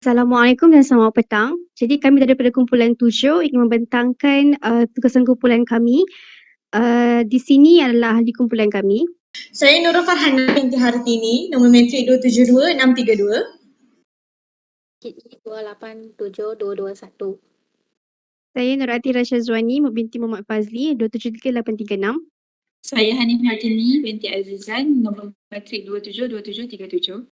Assalamualaikum dan selamat petang. Jadi kami daripada kumpulan 7 ingin membentangkan tugasan kumpulan kami. Di sini adalah ahli kumpulan kami. Saya Nurul Farhana binti Hartini, nombor metrik 272632. KE 287221. Saya Nurati Rasyazwani binti Muhammad Fazli 273836. Saya Hanif Hartini binti Azizan, nombor matrik 272737.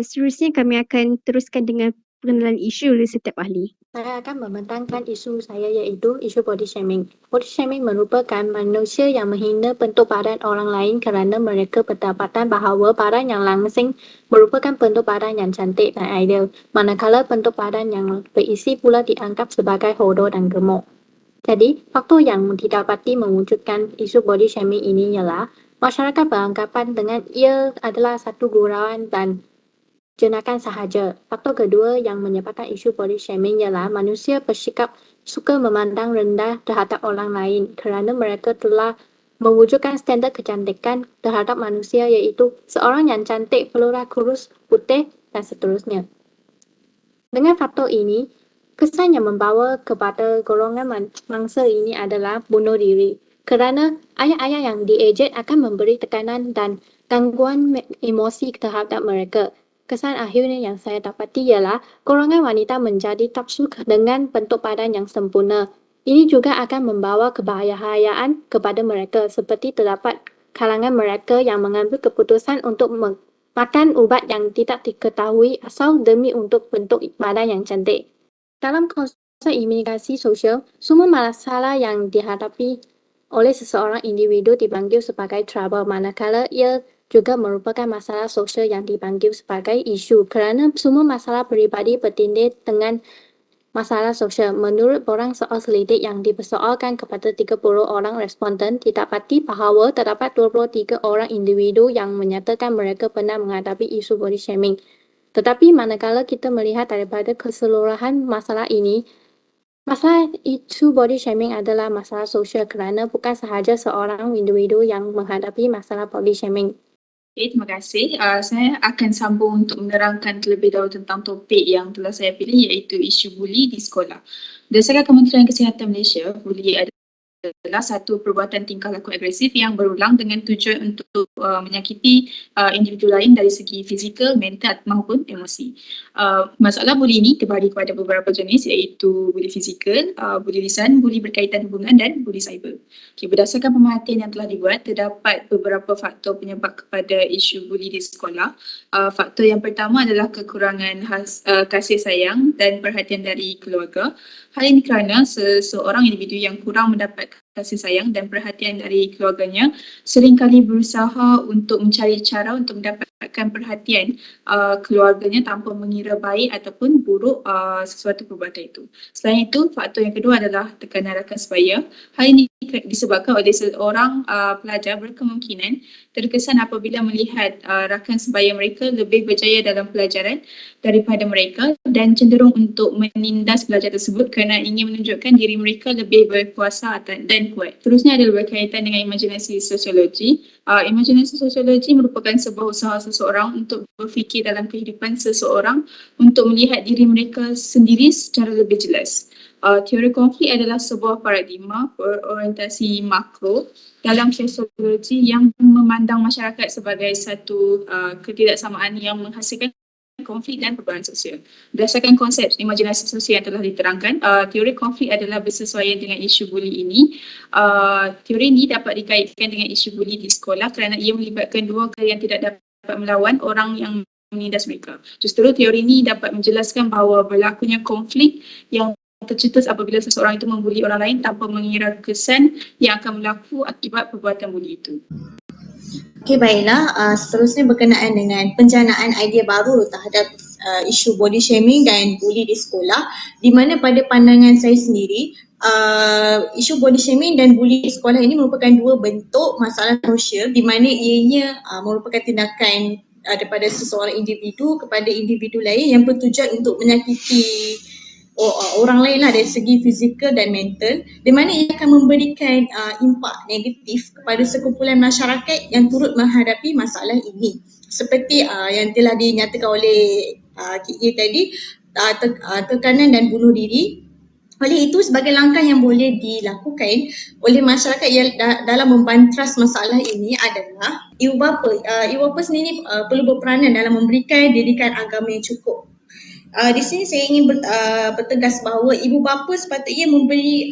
Seterusnya kami akan teruskan dengan pengenalan isu oleh setiap ahli. Saya akan membentangkan isu saya iaitu isu body shaming. Body shaming merupakan manusia yang menghina bentuk badan orang lain kerana mereka berdapatan bahawa badan yang langsing merupakan bentuk badan yang cantik dan ideal, manakala bentuk badan yang berisi pula dianggap sebagai hodoh dan gemuk. Jadi, faktor yang didapati mewujudkan isu body shaming ini ialah masyarakat beranggapan dengan ia adalah satu gurauan dan jenakan sahaja. Faktor kedua yang menyebabkan isu body shaming ialah manusia bersikap suka memandang rendah terhadap orang lain kerana mereka telah mewujudkan standard kecantikan terhadap manusia iaitu seorang yang cantik perlulah kurus, putih dan seterusnya. Dengan faktor ini, kesan yang membawa kepada golongan mangsa ini adalah bunuh diri kerana ayat-ayat yang diejek akan memberi tekanan dan gangguan emosi terhadap mereka. Kesan akhirnya yang saya dapati ialah golongan wanita menjadi tapsu dengan bentuk badan yang sempurna. Ini juga akan membawa kebahayaan kepada mereka seperti terdapat kalangan mereka yang mengambil keputusan untuk makan ubat yang tidak diketahui asal demi untuk bentuk badan yang cantik. Dalam konsep imigrasi sosial, semua masalah yang dihadapi oleh seseorang individu dipanggil sebagai trouble, manakala ia juga merupakan masalah sosial yang dipanggil sebagai isu kerana semua masalah peribadi bertindih dengan masalah sosial. Menurut borang soal selidik yang dipersoalkan kepada 30 orang responden, didapati bahawa terdapat 23 orang individu yang menyatakan mereka pernah menghadapi isu body shaming. Tetapi manakala kita melihat daripada keseluruhan masalah ini, masalah isu body shaming adalah masalah sosial kerana bukan sahaja seorang individu yang menghadapi masalah body shaming. Okay, terima kasih. Saya akan sambung untuk menerangkan terlebih dahulu tentang topik yang telah saya pilih iaitu isu buli di sekolah. Berdasarkan Kementerian Kesihatan Malaysia, buli adalah satu perbuatan tingkah laku agresif yang berulang dengan tujuan untuk menyakiti individu lain dari segi fizikal, mental maupun emosi. Masalah buli ini terbahagi kepada beberapa jenis iaitu buli fizikal, buli lisan, buli berkaitan hubungan dan buli cyber. Okay, berdasarkan pemerhatian yang telah dibuat, terdapat beberapa faktor penyebab kepada isu buli di sekolah. Faktor yang pertama adalah kekurangan kasih sayang dan perhatian dari keluarga. Hal ini kerana seseorang individu yang kurang mendapat kasih sayang dan perhatian dari keluarganya seringkali berusaha untuk mencari cara untuk mendapatkan perhatian keluarganya tanpa mengira baik ataupun buruk sesuatu perbuatan itu. Selain itu, faktor yang kedua adalah tekanan rakan sebaya. Hal ini disebabkan oleh seorang pelajar berkemungkinan terkesan apabila melihat rakan sebaya mereka lebih berjaya dalam pelajaran daripada mereka dan cenderung untuk menindas pelajar tersebut kerana ingin menunjukkan diri mereka lebih berkuasa dan kuat. Terusnya adalah berkaitan dengan imajinasi sosiologi. Imajinasi sosiologi merupakan sebuah usaha seseorang untuk berfikir dalam kehidupan seseorang untuk melihat diri mereka sendiri secara lebih jelas. Teori konflik adalah sebuah paradigma berorientasi makro dalam sosiologi yang memandang masyarakat sebagai satu ketidaksamaan yang menghasilkan konflik dan perubahan sosial. Berdasarkan konsep imajinasi sosial yang telah diterangkan, teori konflik adalah bersesuaian dengan isu buli ini. Teori ini dapat dikaitkan dengan isu buli di sekolah kerana ia melibatkan dua yang tidak dapat melawan orang yang menindas mereka. Justru teori ini dapat menjelaskan bahawa berlakunya konflik yang tercetus apabila seseorang itu membuli orang lain tanpa mengira kesan yang akan berlaku akibat perbuatan buli itu. Okey, baiklah. Seterusnya berkenaan dengan penjanaan idea baru terhadap isu body shaming dan buli di sekolah, di mana pada pandangan saya sendiri, isu body shaming dan buli di sekolah ini merupakan dua bentuk masalah sosial di mana ianya merupakan tindakan daripada seseorang individu kepada individu lain yang bertujuan untuk menyakiti orang lain lah dari segi fizikal dan mental, di mana ia akan memberikan impak negatif kepada sekumpulan masyarakat yang turut menghadapi masalah ini. Seperti yang telah dinyatakan oleh KA tadi, tekanan dan bunuh diri. Oleh itu, sebagai langkah yang boleh dilakukan oleh masyarakat dalam membantras masalah ini adalah ibu bapa sendiri perlu berperanan dalam memberikan didikan agama yang cukup. Di sini saya ingin bertegas bahawa ibu bapa sepatutnya memberi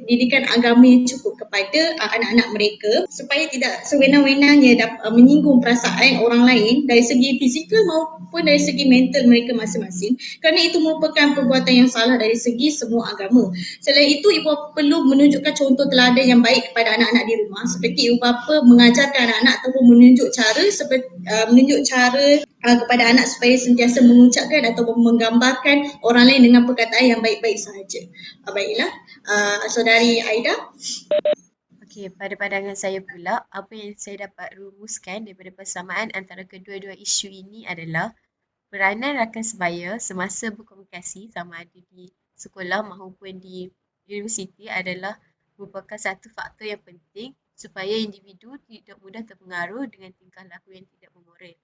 didikan agama yang cukup kepada anak-anak mereka supaya tidak sewenang-wenangnya menyinggung perasaan orang lain dari segi fizikal maupun dari segi mental mereka masing-masing, kerana itu merupakan perbuatan yang salah dari segi semua agama. Selain itu, ibu bapa perlu menunjukkan contoh teladan yang baik kepada anak-anak di rumah, seperti ibu bapa mengajarkan anak-anak ataupun menunjuk cara kepada anak supaya sentiasa mengucapkan atau menggambarkan orang lain dengan perkataan yang baik-baik sahaja. Baiklah, saudari Aida. Okey, pada pandangan saya pula, apa yang saya dapat rumuskan daripada persamaan antara kedua-dua isu ini adalah peranan rakan sebaya semasa berkomunikasi sama ada di sekolah maupun di universiti adalah merupakan satu faktor yang penting supaya individu tidak mudah terpengaruh dengan tingkah laku yang tidak bermoral.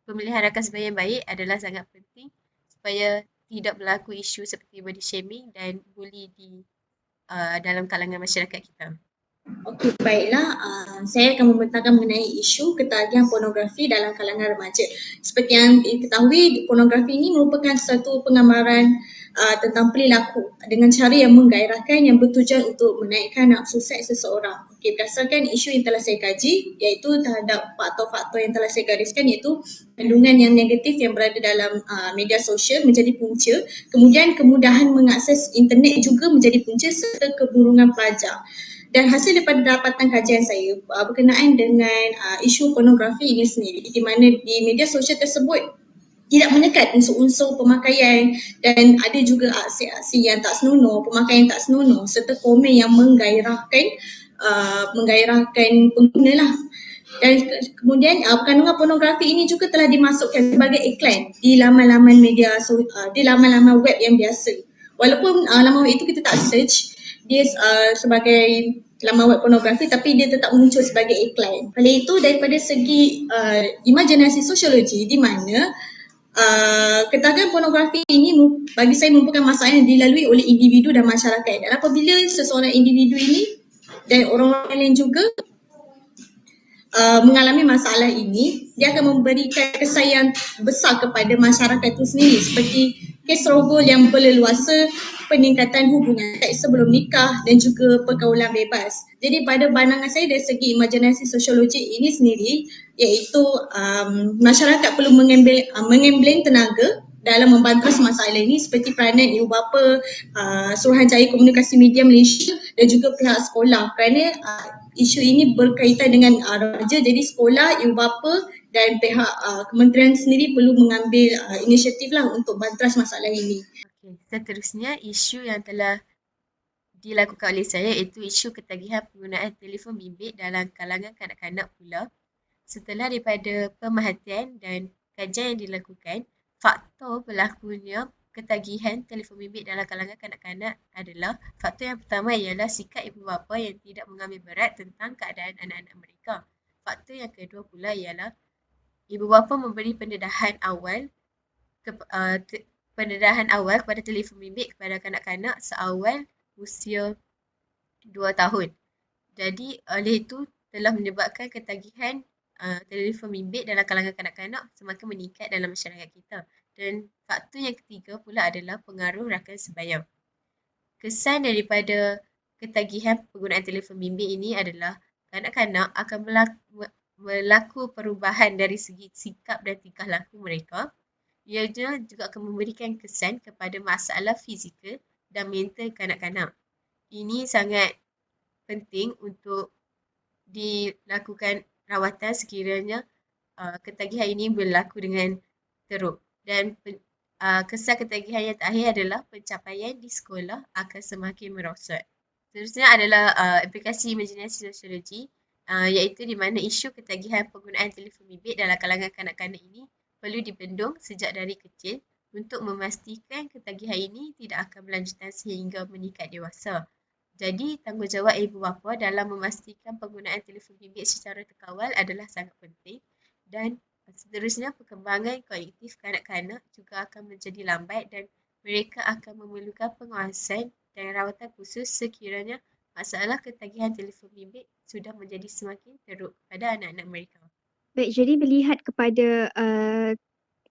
Pemilihan rakan sebaya yang baik adalah sangat penting supaya tidak berlaku isu seperti body shaming dan bully di dalam kalangan masyarakat kita. Okey, baiklah. Saya akan membentangkan mengenai isu ketagihan pornografi dalam kalangan remaja. Seperti yang diketahui, pornografi ini merupakan satu penggambaran tentang perilaku dengan cara yang menggairahkan yang bertujuan untuk menaikkan nafsu seks seseorang. Okey, berdasarkan isu yang telah saya kaji, iaitu terhadap faktor-faktor yang telah saya gariskan, iaitu kandungan yang negatif yang berada dalam media sosial menjadi punca, kemudian kemudahan mengakses internet juga menjadi punca serta keburukan pelajar. Dan hasil daripada dapatan kajian saya berkenaan dengan isu pornografi ini sendiri, di mana di media sosial tersebut tidak menekan unsur-unsur pemakaian dan ada juga aksi-aksi yang tak senonoh, pemakaian tak senonoh serta komen yang menggairahkan pengguna lah. Dan kemudian kandungan pornografi ini juga telah dimasukkan sebagai iklan di laman-laman di laman-laman web yang biasa. Walaupun laman web itu kita tak search dia sebagai laman web pornografi, tapi dia tetap muncul sebagai iklan. Oleh itu, daripada segi imajinasi sosiologi, di mana ketagihan pornografi ini bagi saya merupakan masalah yang dilalui oleh individu dan masyarakat. Dan apabila seseorang individu ini dan orang lain juga mengalami masalah ini, dia akan memberikan kesan yang besar kepada masyarakat itu sendiri, seperti kes rogol yang berleluasa, peningkatan hubungan seks sebelum nikah dan juga pergaulan bebas. Jadi pada pandangan saya dari segi imajinasi sosiologi ini sendiri, iaitu masyarakat perlu mengembleng tenaga dalam membantras masalah ini seperti peranan ibu bapa, Suruhanjaya Komunikasi Media Malaysia dan juga pihak sekolah, kerana isu ini berkaitan dengan remaja, jadi sekolah, ibu bapa dan pihak kementerian sendiri perlu mengambil inisiatif lah untuk bantras masalah ini. Okey, seterusnya isu yang telah dilakukan oleh saya iaitu isu ketagihan penggunaan telefon bimbit dalam kalangan kanak-kanak pula. Setelah daripada pemerhatian dan kajian yang dilakukan, faktor berlakunya ketagihan telefon bimbit dalam kalangan kanak-kanak adalah faktor yang pertama ialah sikap ibu bapa yang tidak mengambil berat tentang keadaan anak-anak mereka. Faktor yang kedua pula ialah ibu bapa memberi pendedahan awal kepada telefon bimbit kepada kanak-kanak seawal usia 2 tahun. Jadi oleh itu telah menyebabkan ketagihan telefon bimbit dalam kalangan kanak-kanak semakin meningkat dalam masyarakat kita. Dan faktor yang ketiga pula adalah pengaruh rakan sebaya. Kesan daripada ketagihan penggunaan telefon bimbit ini adalah kanak-kanak akan berlaku perubahan dari segi sikap dan tingkah laku mereka. Ia juga akan memberikan kesan kepada masalah fizikal dan mental kanak-kanak. Ini sangat penting untuk dilakukan rawatan sekiranya ketagihan ini berlaku dengan teruk. Dan kesan ketagihan yang terakhir adalah pencapaian di sekolah akan semakin merosot. Seterusnya adalah aplikasi imajinasi sosiologi, iaitu di mana isu ketagihan penggunaan telefon bimbit dalam kalangan kanak-kanak ini perlu dibendung sejak dari kecil untuk memastikan ketagihan ini tidak akan berlanjutan sehingga meningkat dewasa. Jadi, tanggungjawab ibu bapa dalam memastikan penggunaan telefon bimbit secara terkawal adalah sangat penting dan Seterusnya, perkembangan kognitif kanak-kanak juga akan menjadi lambat dan mereka akan memerlukan pengawasan dan rawatan khusus sekiranya masalah ketagihan telefon bimbit sudah menjadi semakin teruk pada anak-anak mereka. Baik, jadi melihat kepada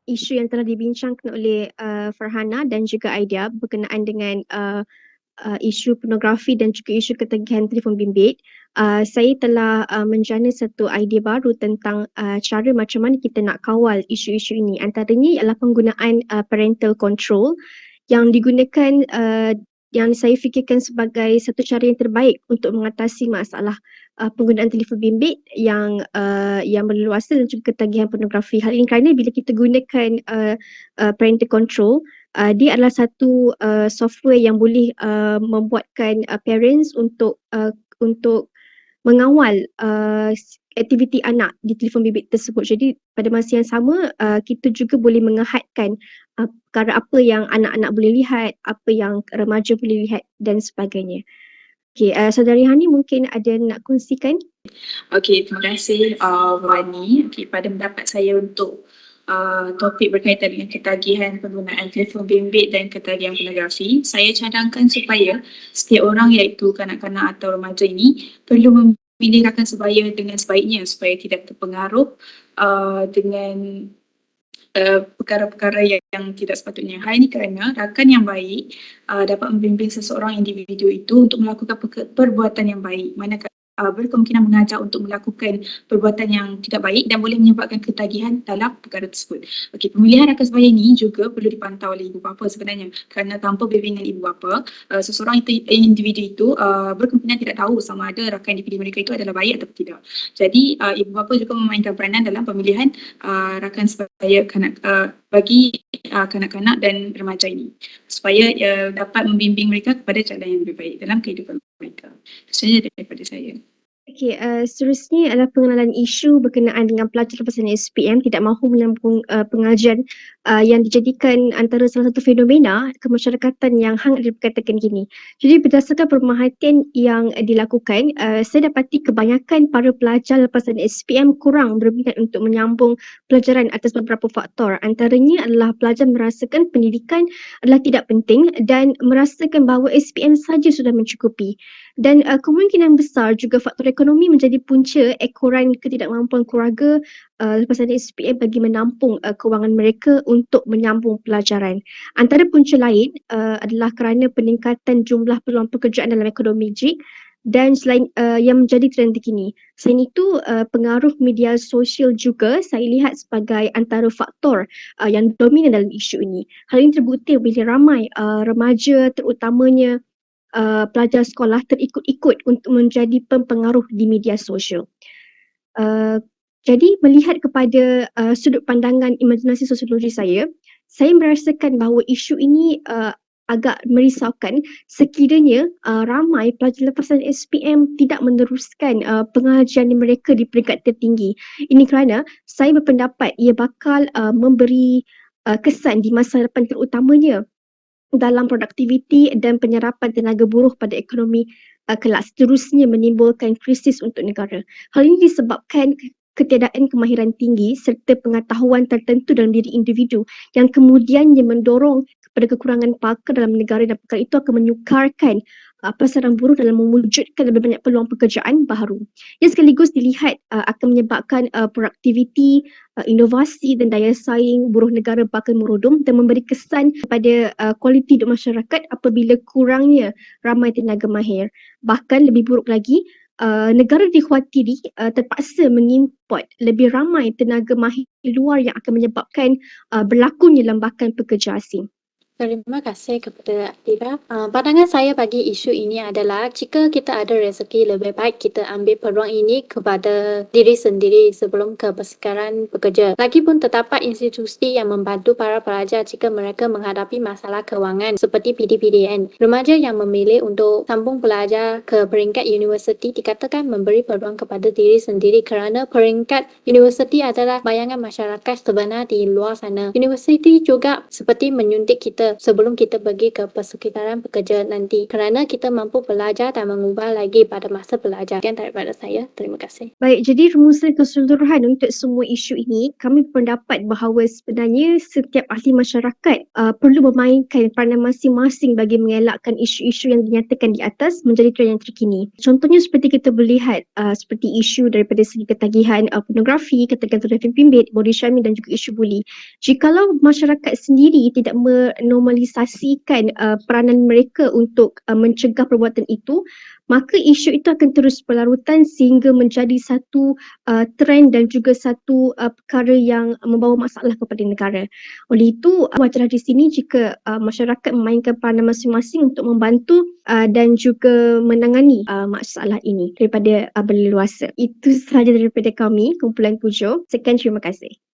isu yang telah dibincangkan oleh Farhana dan juga Aida berkenaan dengan isu pornografi dan juga isu ketagihan telefon bimbit, saya telah menjana satu idea baru tentang cara macam mana kita nak kawal isu-isu ini. Antaranya ialah penggunaan parental control yang digunakan yang saya fikirkan sebagai satu cara yang terbaik untuk mengatasi masalah penggunaan telefon bimbit yang berleluasa dan juga ketagihan pornografi. Hal ini kerana bila kita gunakan parental control, dia adalah satu software yang boleh membuatkan parents untuk mengawal aktiviti anak di telefon bimbit tersebut. Jadi pada masa yang sama kita juga boleh mengahadkan perkara apa yang anak-anak boleh lihat, apa yang remaja boleh lihat dan sebagainya. Okey, Saudari Hani mungkin ada nak kongsikan? Okey, terima kasih Wani. Okey, pada pendapat saya untuk topik berkaitan dengan ketagihan penggunaan telefon bimbit dan ketagihan pornografi, saya cadangkan supaya setiap orang iaitu kanak-kanak atau remaja ini perlu memilih rakan sebaya dengan sebaiknya supaya tidak terpengaruh dengan perkara-perkara yang tidak sepatutnya. Hal ini kerana rakan yang baik dapat membimbing seseorang individu itu untuk melakukan perbuatan yang baik, manakala berkemungkinan mengajak untuk melakukan perbuatan yang tidak baik dan boleh menyebabkan ketagihan dalam perkara tersebut. Okey, pemilihan rakan sebaya ini juga perlu dipantau oleh ibu bapa sebenarnya, kerana tanpa bimbingan ibu bapa, seseorang individu itu berkemungkinan tidak tahu sama ada rakan individu mereka itu adalah baik atau tidak. Jadi ibu bapa juga memainkan peranan dalam pemilihan rakan sebaya bagi kanak-kanak dan remaja ini supaya dapat membimbing mereka kepada jalan yang lebih baik dalam kehidupan mereka. Itu saja daripada saya. Okey, seterusnya adalah pengenalan isu berkenaan dengan pelajar lepasan SPM tidak mahu menyambung pengajian yang dijadikan antara salah satu fenomena kemasyarakatan yang hangat diperkatakan kini. Jadi berdasarkan pemerhatian yang dilakukan, saya dapati kebanyakan para pelajar lepasan SPM kurang berminat untuk menyambung pelajaran atas beberapa faktor. Antaranya adalah pelajar merasakan pendidikan adalah tidak penting dan merasakan bahawa SPM saja sudah mencukupi. Dan kemungkinan besar juga faktor ekonomi menjadi punca ekoran ketidakmampuan keluarga lepasan SPM bagi menampung kewangan mereka untuk menyambung pelajaran. Antara punca lain adalah kerana peningkatan jumlah peluang pekerjaan dalam ekonomi jig dan selain yang menjadi trend terkini. Selain itu, pengaruh media sosial juga saya lihat sebagai antara faktor yang dominan dalam isu ini. Hal ini terbukti bila ramai remaja terutamanya pelajar sekolah terikut-ikut untuk menjadi pempengaruh di media sosial. Jadi melihat kepada sudut pandangan imajinasi sosiologi saya merasakan bahawa isu ini agak merisaukan sekiranya ramai pelajar lepasan SPM tidak meneruskan pengajian mereka di peringkat tertinggi. Ini kerana saya berpendapat ia bakal memberi kesan di masa depan terutamanya dalam produktiviti dan penyerapan tenaga buruh pada ekonomi kelak, seterusnya menimbulkan krisis untuk negara. Hal ini disebabkan ketiadaan kemahiran tinggi serta pengetahuan tertentu dalam diri individu yang kemudiannya mendorong kepada kekurangan pakar dalam negara dan perkara itu akan menyukarkan pasaran buruh dalam mewujudkan lebih banyak peluang pekerjaan baru. Yang sekaligus dilihat akan menyebabkan produktiviti, inovasi dan daya saing buruh negara bakal merudum dan memberi kesan kepada kualiti hidup masyarakat apabila kurangnya ramai tenaga mahir. Bahkan lebih buruk lagi, negara dikhawatiri terpaksa mengimport lebih ramai tenaga mahir luar yang akan menyebabkan berlakunya lambakan pekerja asing. Terima kasih kepada Atira. Pandangan saya bagi isu ini adalah jika kita ada rezeki, lebih baik kita ambil peluang ini kepada diri sendiri sebelum ke persekitaran bekerja. Lagipun terdapat institusi yang membantu para pelajar jika mereka menghadapi masalah kewangan seperti PDPDN. Remaja yang memilih untuk sambung belajar ke peringkat universiti dikatakan memberi peluang kepada diri sendiri kerana peringkat universiti adalah bayangan masyarakat sebenar di luar sana. Universiti juga seperti menyuntik kita kita sebelum kita pergi ke persekitaran pekerja nanti, kerana kita mampu belajar dan mengubah lagi pada masa belajar. Sekian daripada saya. Terima kasih. Baik, jadi rumusan keseluruhan untuk semua isu ini, kami berpendapat bahawa sebenarnya setiap ahli masyarakat perlu memainkan peranan masing-masing bagi mengelakkan isu-isu yang dinyatakan di atas menjadi trend yang terkini. Contohnya seperti kita boleh lihat seperti isu daripada segi ketagihan pornografi, ketagihan telefon bimbit, body shaming dan juga isu buli. Jikalau masyarakat sendiri tidak menormalisasikan peranan mereka untuk mencegah perbuatan itu, maka isu itu akan terus berlarutan sehingga menjadi satu trend dan juga satu perkara yang membawa masalah kepada negara. Oleh itu, wajarlah di sini jika masyarakat memainkan peranan masing-masing untuk membantu dan juga menangani masalah ini daripada berleluasa. Itu sahaja daripada kami, kumpulan Pujo. Sekian, terima kasih.